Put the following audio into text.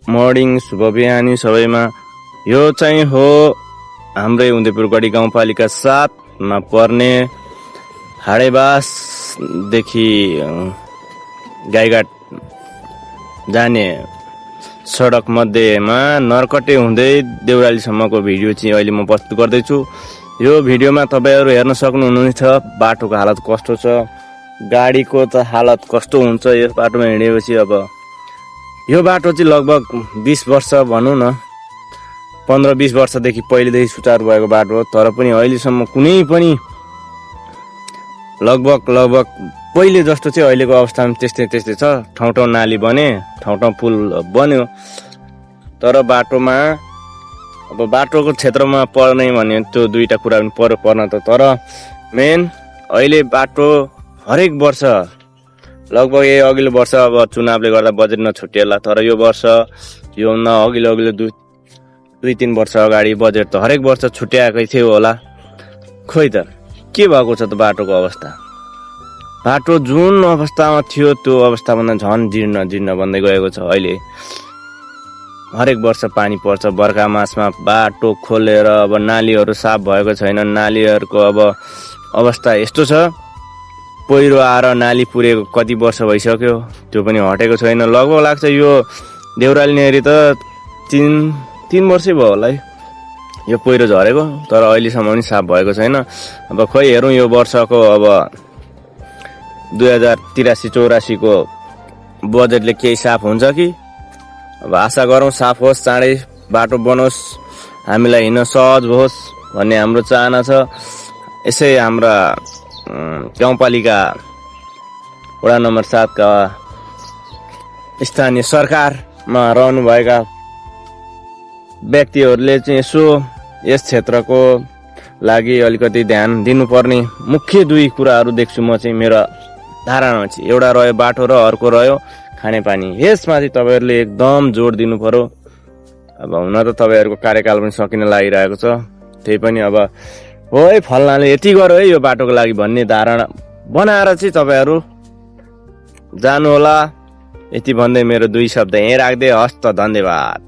Morning शुभ बिहानी सबैमा। यो चाहिँ हो हाम्रै उदयपुरगढी गाउँपालिका 7 मा पर्ने हाडेबासदेखि गाईघाट जाने सडक मध्येमा नरकटे हुँदै देउरालीसम्मको भिडियो चाहिँ अहिले म प्रस्तुत गर्दैछु। यो भिडियोमा तपाईहरु हेर्न सक्नुहुनेछ बाटोको हालत कस्तो छ, गाडीको त हालत कस्तो हुन्छ यस बाटोमा हिँडेपछि। अब यो बाटो चाहिँ लगभग 20 वर्ष भनौं न 15-20 वर्षदेखि पहिलेदेखि सुचारु भएको बाटो हो, तर पनि अहिलेसम्म कुनै पनि लगभग पहिले जस्तो चाहिँ अहिलेको अवस्थामा त्यस्तै छ। ठाउँ ठाउँ नाली बने, ठाउँ ठाउँ पुल बन्यो, तर बाटोमा अब बाटोको क्षेत्रमा पर्ने भन्ने त्यो दुईटा कुरा पनि पर्न त, तर मेन अहिले बाटो हरेक वर्ष लगभग अघिल्लो वर्ष अब चुनावले गर्दा बजेट नछुटिएला, तर यो वर्ष यो न अघिल्लो 2-3 वर्ष अगाडि बजेट त हरेक वर्ष छुट्याएकै थियो होला। खोइ त के भएको छ त बाटोको अवस्था। बाटो जुन अवस्थामा थियो त्यो अवस्थाभन्दा झन् जीर्ण बन्दै गएको छ। अहिले हरेक वर्ष पानी पर्छ, बर्खा मासमा बाटो खोलेर अब नालीहरू साफ भएको छैन। नालीहरूको अब अवस्था यस्तो छ, पहिरो आएर नाली पुरेको कति वर्ष भइसक्यो, त्यो पनि हटेको छैन। लगभग लाग्छ यो देउराली नेरी त 3 वर्षै भयो होला है यो पहिरो झरेको, तर अहिलेसम्म पनि साफ भएको छैन। अब खोइ हेरौँ यो वर्षको अब 2083-84 को बजेटले केही साफ हुन्छ कि। अब आशा गरौँ साफ होस्, चाँडै बाटो बनोस्, हामीलाई हिँड्न सहज होस् भन्ने हाम्रो चाहना छ। यसै हाम्रा गाउँपालिका वडा नम्बर 7 का स्थानीय सरकारमा रहनुभएका व्यक्तिहरूले चाहिँ यसो यस क्षेत्रको लागि अलिकति ध्यान दिनुपर्ने मुख्य 2 कुराहरू देख्छु म चाहिँ। मेरो धारणामा चाहिँ एउटा रह्यो बाटो र अर्को रह्यो खानेपानी। यसमा चाहिँ तपाईहरुले एकदम जोड दिनु पर्यो। अब हुन त तपाईहरुको कार्यकाल पनि सकिन लागिरहेको छ, त्यही पनि अब हो है फल्नाले यति गर्यो है यो बाटोको लागि भन्ने धारणा बनाएर चाहिँ तपाईहरु जानु होला। यति भन्दै मेरो 2 शब्द यही राख्दै हस्त, धन्यवाद।